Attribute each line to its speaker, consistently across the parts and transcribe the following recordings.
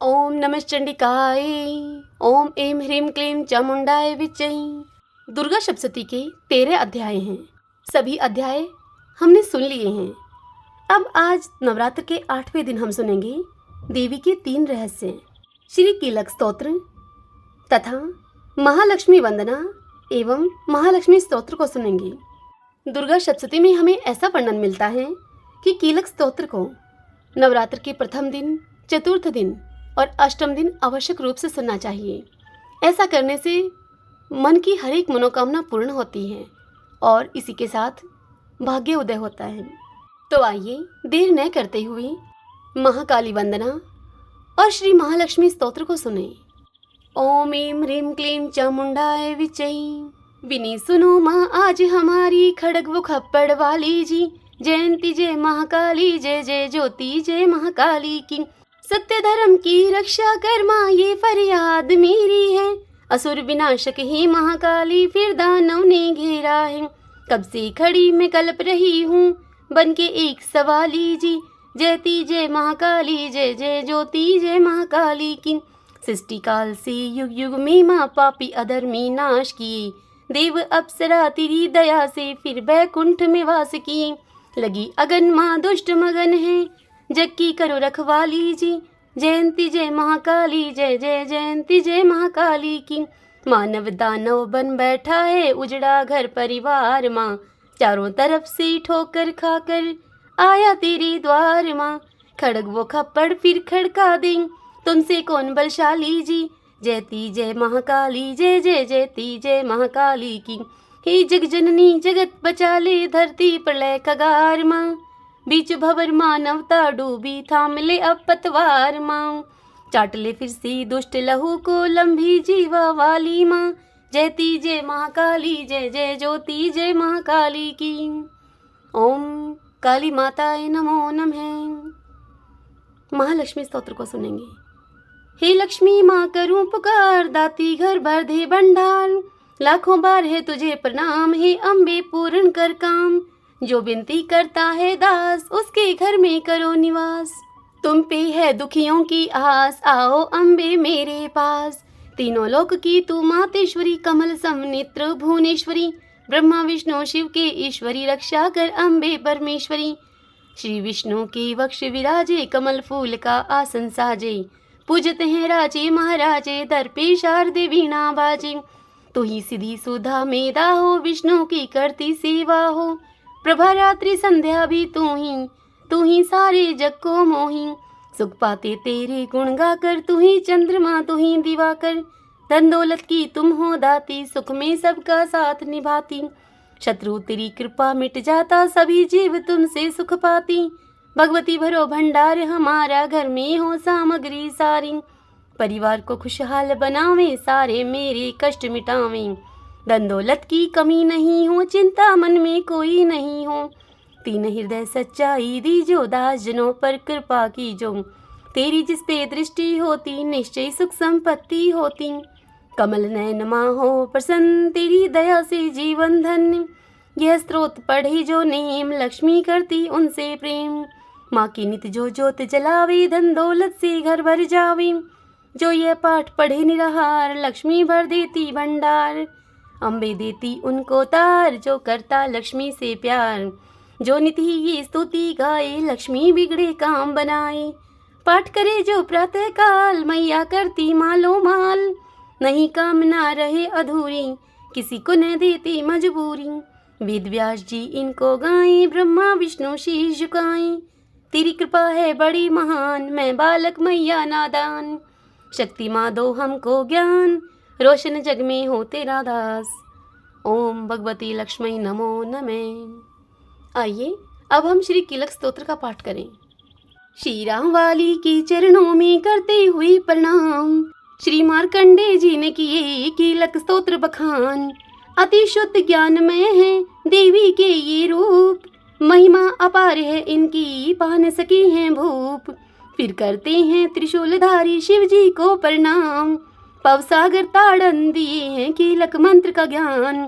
Speaker 1: ओम नमश्चंडिकाय। ओम ऐं ह्रीं क्लीं चामुंडाय विच्चै। दुर्गा सप्तशती के 13 अध्याय हैं। सभी अध्याय हमने सुन लिए हैं। अब आज नवरात्र के 8वें दिन हम सुनेंगे देवी के 3 रहस्य, श्री कीलक स्तोत्र तथा महालक्ष्मी वंदना एवं महालक्ष्मी स्तोत्र को सुनेंगे। दुर्गा सप्तशती में हमें ऐसा वर्णन मिलता है कि कीलक स्तोत्र को नवरात्र के प्रथम दिन, चतुर्थ दिन और अष्टम दिन आवश्यक रूप से सुनना चाहिए। ऐसा करने से मन की हर एक मनोकामना पूर्ण होती है और इसी के साथ भाग्य उदय होता है। तो आइए देर न करते हुए महाकाली वंदना और श्री महालक्ष्मी स्तोत्र को सुने। ओम ऐं ह्रीं क्लीं चामुंडाय विच्चै। विनी सुनो माँ आज हमारी खड़ग वो खप्पड़ वाली जी। जयंती जय महाकाली, जय जय ज्योति जय महाकाली की। सत्य धर्म की रक्षा कर माँ ये फरियाद मेरी है। असुर विनाशक ही महाकाली फिर दानव ने घेरा है। कब से खड़ी मैं कल्प रही हूँ बन के एक सवाली जी। जयती जय महाकाली, जय जय ज्योति जय महाकाली की। सृष्टि काल से युग युग में माँ पापी अधर्मी नाश किए। देव अप्सरा तेरी दया से फिर बैकुंठ में वास किए। लगी अगन माँ दुष्ट मगन है, जग की करो रखवाली जी। जयंती जय महाकाली, जय जय जयंती जय महाकाली की। मानव दानव बन बैठा है उजड़ा घर परिवार माँ। चारों तरफ से ठोकर खाकर आया तेरे द्वार माँ। खड़ग वो खप्पड़ फिर खड़का दें, तुमसे कौन बलशाली जी। जयती जय महाकाली, जय जय जयती जय महाकाली की। हे जग जननी जगत बचा ले, धरती प्रलय कगार माँ। बीच भवर मानवता डूबी, थाम ले अब पतवार माँ। चाट ले फिर से दुष्ट लहू को लंबी जीवा वाली माँ। जयती जय महाकाली, जय जय ज्योति जय महाकाली की। ओम काली माताए नमो नमः। महालक्ष्मी स्तोत्र को सुनेंगे। हे लक्ष्मी माँ करूं पुकार, दाती घर भर दे भंडार। लाखों बार है तुझे प्रणाम, हे अम्बे पूर्ण कर काम। जो विनती करता है दास, उसके घर में करो निवास। तुम पे है दुखियों की आस, आओ अम्बे मेरे पास। तीनों लोक की तू मातेश्वरी, कमल समनेत्र भुवनेश्वरी। ब्रह्मा विष्णु शिव के ईश्वरी, रक्षा कर अम्बे परमेश्वरी। श्री विष्णु के वक्ष विराजे, कमल फूल का आसन साजे। पूजते हैं राजे महाराजे, दर पे शारदे वीणा बाजे। तू ही सीधी सुधा मेधा हो, विष्णु की करती सेवा हो। प्रभा रात्रि संध्या भी तू ही सारे जग को मोही। सुख पाते तेरे गुण गाकर, तू ही चंद्रमा तू ही दिवाकर। धन दौलत की तुम हो दाती, सुख में सबका साथ निभाती। शत्रु तेरी कृपा मिट जाता, सभी जीव तुमसे सुख पाती। भगवती भरो भंडार हमारा, घर में हो सामग्री सारी। परिवार को खुशहाल बनावे, सारे मेरे कष्ट मिटावे। धन दौलत की कमी नहीं हो, चिंता मन में कोई नहीं हो। तीन हृदय सच्चाई दीजो, दास जनों पर कृपा कीजो। तेरी जिस पे दृष्टि होती, निश्चय सुख संपत्ति होती। कमल नयन माँ हो प्रसन्न, तेरी दया से जीवन धन्य। यह स्त्रोत पढ़े जो नेम, लक्ष्मी करती उनसे प्रेम। माँ की नित जो ज्योत जलावे, धन दौलत से घर भर जावे। जो यह पाठ पढ़े निराहार, लक्ष्मी भर देती भंडार। अम्बे देती उनको तार, जो करता लक्ष्मी से प्यार। जो नित ही ये स्तुति गाए, लक्ष्मी बिगड़े काम बनाए। पाठ करे जो प्रातः काल, मैया करती मालो माल। नहीं कामना रहे अधूरी, किसी को न देती मजबूरी। वेद व्यास जी इनको गाएं, ब्रह्मा विष्णु शीश झुकाएं। तेरी कृपा है बड़ी महान, मैं बालक मैया नादान। शक्ति माँ दो हमको ज्ञान, रोशन जग में हो तेरा दास। ओम भगवती लक्ष्मी नमो नमः। आइए अब हम श्री कीलक स्तोत्र का पाठ करें। श्री राम वाली के चरणों में करते हुए प्रणाम, श्री मार्कंडे जी ने किए कीलक स्तोत्र बखान। अति शुद्ध ज्ञानमय है देवी के ये रूप, महिमा अपार है इनकी, पा न सकी हैं भूप। फिर करते हैं त्रिशूलधारी शिव जी को प्रणाम। पवसागर ताड़न दिए हैं कीलक मंत्र का ज्ञान।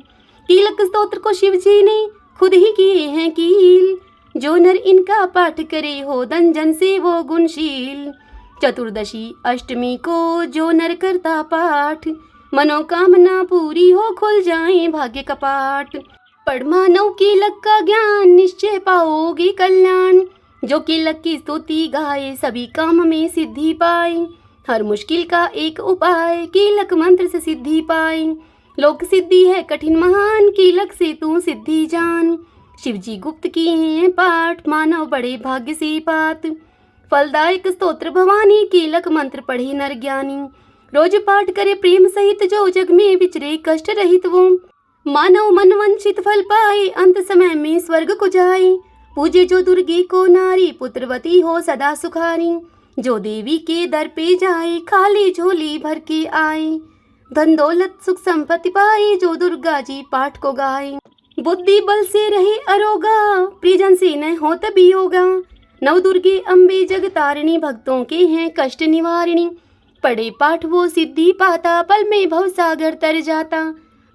Speaker 1: कीलक स्तोत्र को शिव जी ने खुद ही किए हैं कील। जो नर इनका पाठ करे हो दंजन से वो गुणशील। चतुर्दशी अष्टमी को जो नर करता पाठ, मनोकामना पूरी हो खुल जाए भाग्य कपाट। पढ़ मानव कीलक का ज्ञान निश्चय पाओगे कल्याण, जो कीलक की स्तुति गाए सभी काम में सिद्धि पाए। हर मुश्किल का एक उपाय कीलक मंत्र से सिद्धि पाए। लोक सिद्धि है कठिन महान कीलक से तू सिद्धि जान। शिव जी गुप्त किए हैं पाठ मानव बड़े भाग्य से पात। फलदायक स्तोत्र भवानी कीलक मंत्र पढ़े नर ज्ञानी। रोज पाठ करे प्रेम सहित जो जग में विचरे कष्ट रहित वो। मानव मन वंचित फल पाए अंत समय में स्वर्ग को जाए। पूजे जो दुर्गे को नारी पुत्रवती हो सदा सुखारी। जो देवी के दर पे जाए खाली झोली भर के आए। धन दौलत सुख संपत्ति पाए जो दुर्गा जी पाठ को गाए। बुद्धि बल से रहे अरोगा प्रियजन से न हो तभी होगा। नव दुर्गे अम्बे जगतारिणी भक्तों के हैं कष्ट निवारिणी। पढ़े पाठ वो सिद्धि पाता पल में भव सागर तर जाता।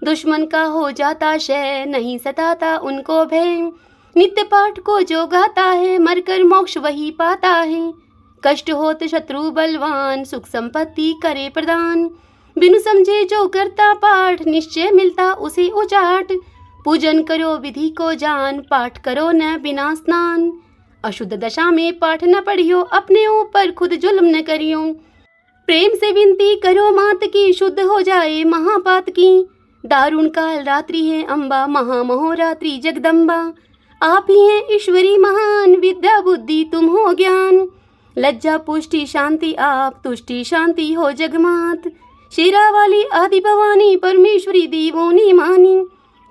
Speaker 1: दुश्मन का हो जाता क्षय नहीं सताता उनको भय। नित्य पाठ को जो गाता है मरकर मोक्ष वही पाता है। कष्ट होत शत्रु बलवान सुख संपत्ति करे प्रदान। बिनु समझे जो करता पाठ निश्चय मिलता उसे उजाट। पूजन करो विधि को जान पाठ करो न बिना स्नान। अशुद्ध दशा में पाठ न पढ़ियो अपने ऊपर खुद जुल्म न करियो। प्रेम से विनती करो मात की शुद्ध हो जाए महापात की। दारुण काल रात्रि है अम्बा महामहोरात्रि जगदम्बा। आप ही हैं ईश्वरी महान विद्या बुद्धि तुम हो ज्ञान। लज्जा पुष्टि शांति आप तुष्टि शांति हो जगमात। शेरा वाली आदि भवानी परमेश्वरी देवों ने मानी।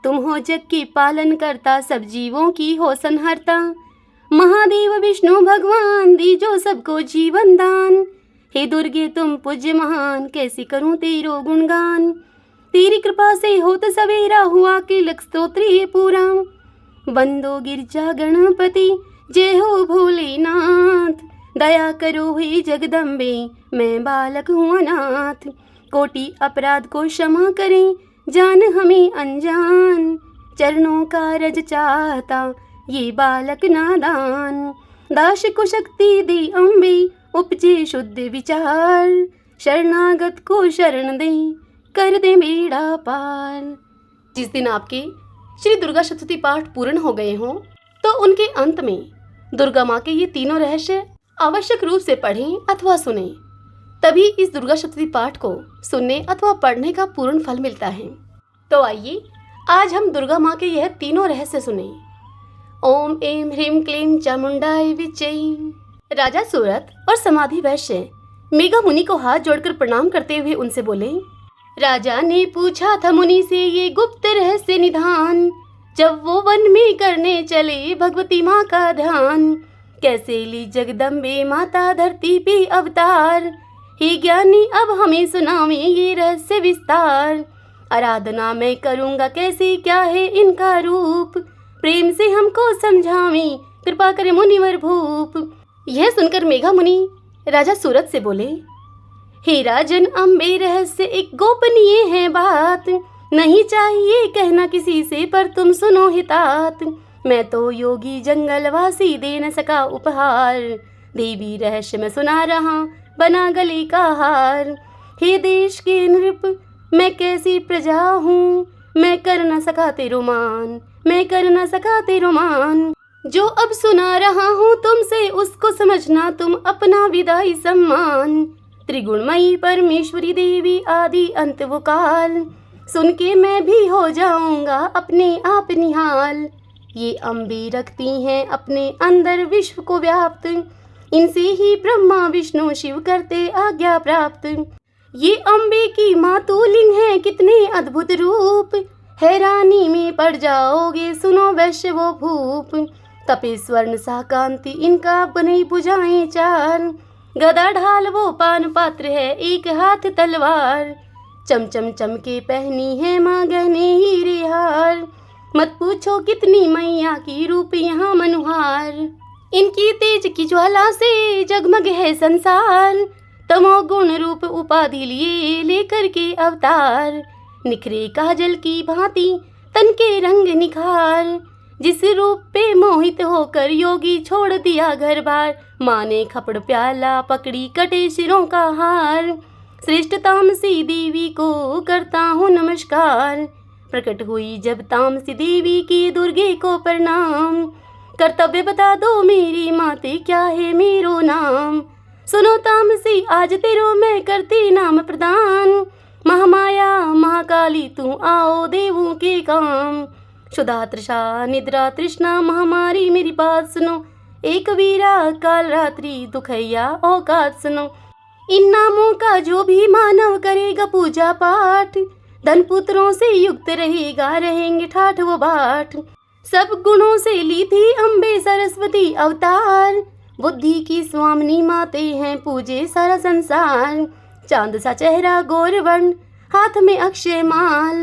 Speaker 1: तुम हो जग के पालन करता सब जीवों की हो संहरता। महादेव विष्णु भगवान दीजो सबको जीवन दान। हे दुर्गे तुम पूज्य महान कैसे करूं तेरो गुणगान। तेरी कृपा से होत सवेरा हुआ कीलक स्तोत्र ये पूरा। वंदो गिरजा गणपति जय हो भोलेनाथ। दया करो हे जगदम्बे मैं बालक हूँ अनाथ। कोटि अपराध को क्षमा करें जान हमें अनजान। चरणों का रज चाहता ये बालक नादान। दास को शक्ति दे अम्बे उपजे शुद्ध विचार। शरणागत को शरण दे कर दे बेड़ा पार। जिस दिन आपके श्री दुर्गा सप्तशती पाठ पूर्ण हो गए हों तो उनके अंत में दुर्गा माँ के ये तीनों रहस्य आवश्यक रूप से पढ़ें अथवा सुनें। तभी इस दुर्गा सप्तशती पाठ को सुनने अथवा पढ़ने का पूर्ण फल मिलता है। तो आइए आज हम दुर्गा माँ के यह तीनों रहस्य सुने। ओम ऐं ह्रीं क्लीं चामुंडाय विच्चै। राजा सूरत और समाधि वैश्य मेघा मुनि को हाथ जोड़कर प्रणाम करते हुए उनसे बोले, राजा ने पूछा था मुनि से ये गुप्त रहस्य निधान। जब वो वन में करने चले भगवती माँ का ध्यान। कैसे ली जगदम्बे माता धरती पे अवतार। हे ज्ञानी अब हमें सुनावे ये रहस्य विस्तार। आराधना मैं करूँगा कैसे क्या है इनका रूप। प्रेम से हमको समझावे कृपा करे मुनिवर भूप। यह सुनकर मेघा मुनि राजा सूरत से बोले, हे राजन अम्बे रहस्य एक गोपनीय है बात। नहीं चाहिए कहना किसी से पर तुम सुनो हितात। मैं तो योगी जंगलवासी दे न सका उपहार। देवी रहस्य मैं सुना रहा बना गले का हार। हे देश के नृप मैं कैसी प्रजा हूँ। मैं कर न सका तेरो मान मैं कर न सका तेरो मान। जो अब सुना रहा हूँ तुमसे उसको समझना तुम अपना विदाई सम्मान। त्रिगुणमयी परमेश्वरी देवी आदि अंत वो काल। सुन के मैं भी हो जाऊंगा अपने आप निहाल। ये अम्बे रखती हैं अपने अंदर विश्व को व्याप्त। इनसे ही ब्रह्मा विष्णु शिव करते आज्ञा प्राप्त। ये अम्बे की मातुलिंग है कितने अद्भुत रूप। हैरानी में पड़ जाओगे सुनो वैश्य वो भूप। तपे स्वर्ण सा कांति इनका बने बुझाएं चार। गदा ढाल वो पान पात्र है एक हाथ तलवार। चमचम चमके पहनी है माँ गहने हीरे हार। मत पूछो कितनी मैया की रूप यहाँ मनुहार। इनकी तेज की ज्वाला से जगमग है संसार। तमोगुण रूप उपाधि लिए लेकर के अवतार। निखरे काजल की भांति तन के रंग निखार। जिस रूप पे मोहित होकर योगी छोड़ दिया घर बार, माँ ने खपड़ प्याला पकड़ी कटे सिरों का हार। श्रेष्ठ तामसी देवी को करता हूँ नमस्कार, प्रकट हुई जब तामसी देवी की दुर्गे को प्रणाम। कर्तव्य बता दो मेरी माते क्या है मेरो नाम, सुनो तामसी आज तेरो मैं करती नाम प्रदान। महामाया महाकाली तू आओ देवों के काम, क्षुधा तृषा निद्रा तृष्णा महामारी मेरी बात सुनो, एक वीरा काल रात्रि दुखैया औकात सुनो। इन नामों का जो भी मानव करेगा पूजा पाठ, धन पुत्रों से युक्त रहेगा रहेंगे ठाठ व बाट। सब गुणों से ली थी अम्बे सरस्वती अवतार, बुद्धि की स्वामिनी माते हैं पूजे सारा संसार। चांद सा चेहरा गौर वर्ण हाथ में अक्षय माल,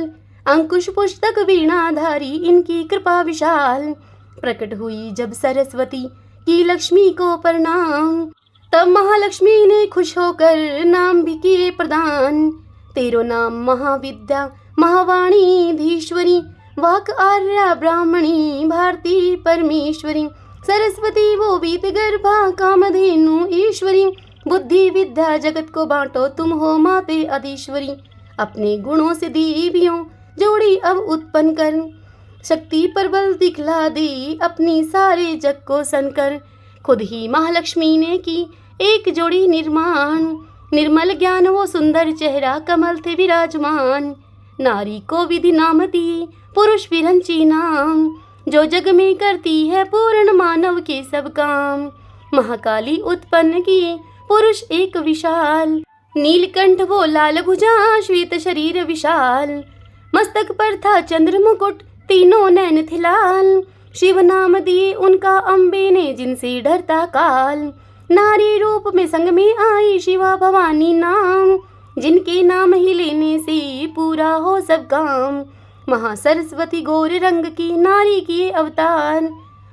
Speaker 1: अंकुश पुस्तक वीणाधारी इनकी कृपा विशाल। प्रकट हुई जब सरस्वती की लक्ष्मी को प्रणाम, तब महालक्ष्मी ने खुश होकर नाम भी किए प्रदान। तेरो नाम महाविद्या महावाणी धीश्वरी, वाक आर्या ब्राह्मणी भारती परमेश्वरी। सरस्वती वो वीत गर्भा कामधेनु ईश्वरी, बुद्धि विद्या जगत को बांटो तुम हो माते अधीश्वरी। अपने गुणों से देवियों जोड़ी अब उत्पन्न कर, शक्ति पर बल दिखला दी अपनी सारे जग को सनकर। खुद ही महालक्ष्मी ने की एक जोड़ी निर्माण, निर्मल ज्ञान वो सुंदर चेहरा कमल थे विराजमान। नारी को विधि नाम दिए पुरुष विरंची नाम, जो जग में करती है पूर्ण मानव के सब काम। महाकाली उत्पन्न किए पुरुष एक विशाल, नीलकंठ वो लाल भुजा श्वेत शरीर विशाल। मस्तक पर था चंद्र मुकुट तीनों नैन थे लाल, शिव नाम दिए उनका अम्बे ने जिनसे डरता काल। नारी रूप में संग में आई शिवा भवानी नाम, जिनके नाम ही लेने से पूरा हो सब काम। महासरस्वती गौर रंग की नारी किए अवतार,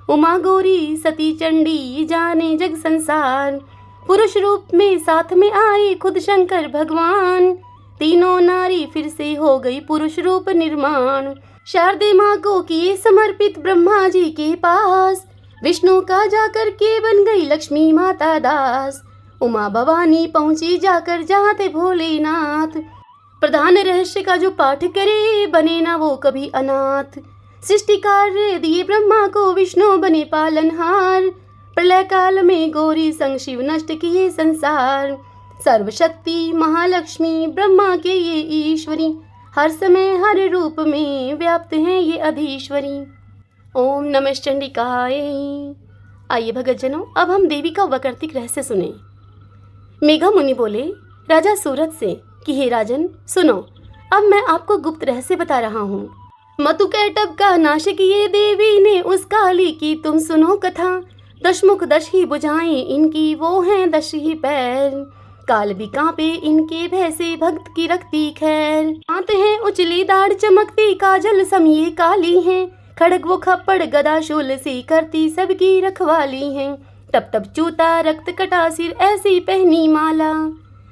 Speaker 1: उमा गौरी सती चंडी जाने जग संसार। पुरुष रूप में साथ में आए खुद शंकर भगवान, तीनों नारी फिर से हो गई पुरुष रूप निर्माण। शारदे माँ को किए समर्पित ब्रह्मा जी के पास, विष्णु का जाकर के बन गई लक्ष्मी माता दास। उमा भवानी पहुंची जाकर जहाँ थे भोलेनाथ, प्रधान रहस्य का जो पाठ करे बने ना वो कभी अनाथ। सृष्टि कार्य दिए ब्रह्मा को विष्णु बने पालनहार, प्रलय काल में गौरी संग शिव नष्ट किए संसार। सर्वशक्ति महालक्ष्मी ब्रह्मा के ये ईश्वरी, हर समय हर रूप में व्याप्त हैं ये अधीश्वरी। ओम नमः चंडिकाय। आइए भगतजनों, अब हम देवी का वक्रतिक रहस्य सुने। मेघा मुनि बोले राजा सूरत से कि हे राजन सुनो, अब मैं आपको गुप्त रहस्य बता रहा हूँ। मतुकैटभ का नाश किए देवी ने उस काली की तुम सुनो कथा, दशमुख दश ही बुझाएं इनकी वो हैं दश ही पैर। काल भी कांपे इनके भय से भक्त की रखती खैर, आते हैं उचली दाढ़ चमकती काजल समिये काली हैं। खड़ग वो खप्पड़ गदा शूल से करती सबकी रखवाली हैं। तब तब चूता रक्त कटा सिर ऐसी पहनी माला,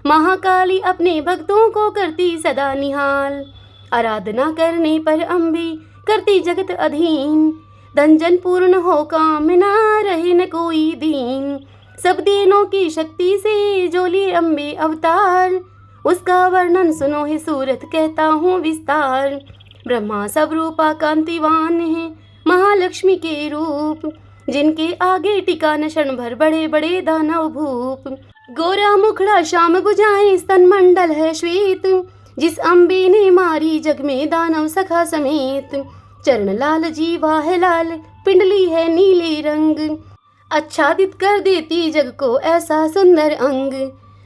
Speaker 1: महाकाली अपने भक्तों को करती सदा निहाल। आराधना करने पर अम्बे करती जगत अधीन, धनजन पूर्ण हो कामना रहे न कोई दीन। सब दीनों की शक्ति से जो लिए अम्बे अवतार, उसका वर्णन सुनो हे सूरत कहता हूँ विस्तार। ब्रह्मा सब रूपा कांतिवान है महालक्ष्मी के रूप, जिनके आगे टिका न क्षण भर बड़े बड़े दानव भूप। गोरा मुखड़ा श्याम बुझाए स्तन मंडल है श्वेत, जिस अम्बे ने मारी जग में दानव सखा समेत। चरण लाल जीवा है लाल पिंडली है नीले रंग, आच्छादित कर देती जग को ऐसा सुंदर अंग।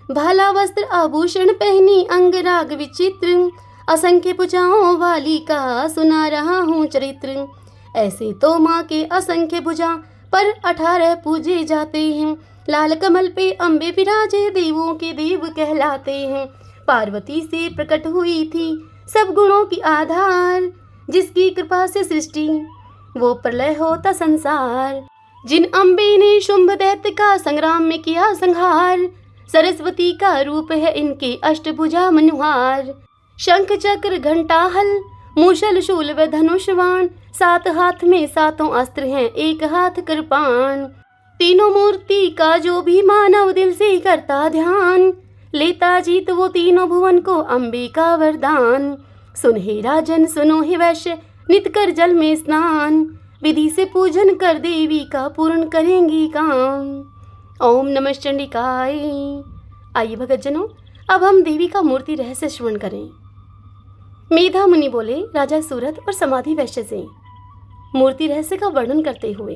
Speaker 1: भाला वस्त्र आभूषण पहनी अंग राग विचित्र, असंख्य भुजाओं वाली का सुना रहा हूँ चरित्र। ऐसे तो माँ के असंख्य भुजा पर 18 पूजे जाते हैं। लाल कमल पे अम्बे विराजे देवों के देव कहलाते हैं। पार्वती से प्रकट हुई थी सब गुणों की आधार, जिसकी कृपा से सृष्टि वो प्रलय होता संसार। जिन अम्बे ने शुंभ दैत्य का संग्राम में किया संहार, सरस्वती का रूप है इनके अष्टभुजा मनुहार। शंख चक्र घंटा हल मूषल शूल व धनुष बाण, 7 हाथ में 7 अस्त्र हैं, 1 हाथ कृपाण। तीनों मूर्ति का जो भी मानव दिल से करता ध्यान, लेता जीत वो तीनों भुवन को अम्बे का वरदान। सुन हे राजन सुनो हे वैश्य, नित कर जल में स्नान, विधि से पूजन कर देवी का पूर्ण करेंगी काम। ओम नमः चंडिकाय। आइए भगतजनों, अब हम देवी का मूर्ति रहस्य श्रवण करें। मेधा मुनि बोले राजा सूरत और समाधि वैश्य से मूर्ति रहस्य का वर्णन करते हुए,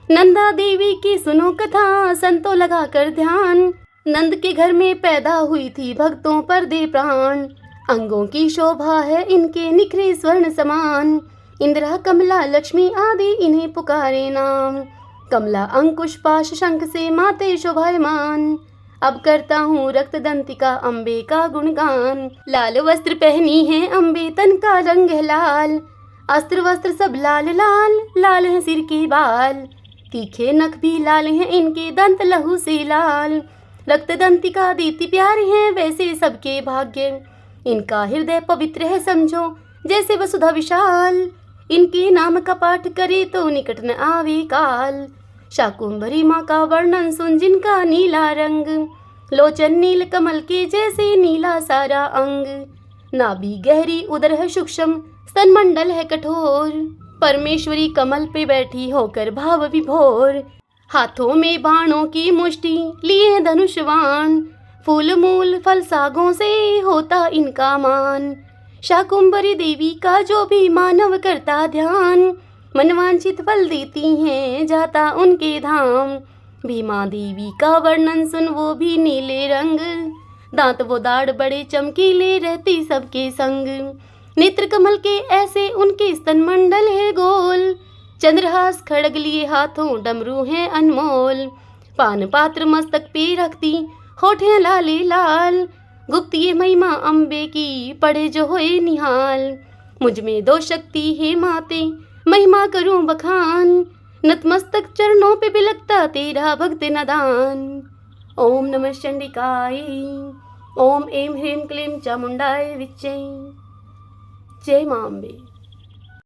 Speaker 1: नंदा देवी की सुनो कथा, संतो लगा कर ध्यान। नंद के घर में पैदा हुई थी, भक्तों पर दे प्राण। अंगों की शोभा है इनके निखरे स्वर्ण समान, इंद्रा कमला लक्ष्मी आदि इन्हें पुकारे नाम। कमला अंकुश पाश शंख से माते शोभायमान, अब करता हूँ रक्त दंतिका अम्बे का गुणगान। लाल वस्त्र पहनी है अम्बे, तन का रंग है लाल, अस्त्र वस्त्र सब लाल लाल, लाल है सिर के बाल। तीखे नख भी लाल हैं इनके, दंत लहू से लाल। रक्त दंतिका दीति प्यारी है वैसे सबके भाग्य, इनका हृदय पवित्र है समझो जैसे वसुधा विशाल। इनके नाम का पाठ करे तो निकट न आवे काल। शाकुंभरी माँ का वर्णन सुन जिनका नीला रंग, लोचन नील कमल के जैसे नीला सारा अंग। नाभि गहरी उदर है सूक्ष्म, स्तन मंडल है कठोर, परमेश्वरी कमल पे बैठी होकर भाव विभोर। हाथों में बाणों की मुष्टि लिए धनुष बाण, फूल मूल फल सागों से होता इनका मान। शाकुंभरी देवी का जो भी मानव करता ध्यान, मनवांछित फल देती हैं जाता उनके धाम। भीमा देवी का वर्णन सुन वो भी नीले रंग, दांत वो दाढ़ बड़े चमकीले रहती सबके संग। नेत्र कमल के ऐसे उनके स्तन मंडल है गोल, चंद्रहास खड़ग लिए हाथों डमरू हैं अनमोल। पान पात्र मस्तक पे रखती होठें लाले लाल, गुप्त ये महिमा अम्बे की पढ़े जो होए निहाल। मुझ में दो शक्ति है माते महिमा करूं बखान, नतमस्तक चरणों पे बिलकता तेरा भक्त नदान। ओम नमः चंडिकाय। ओम ऐं ह्रीं क्लीं चामुंडाय विच्चे। जय मां अम्बे।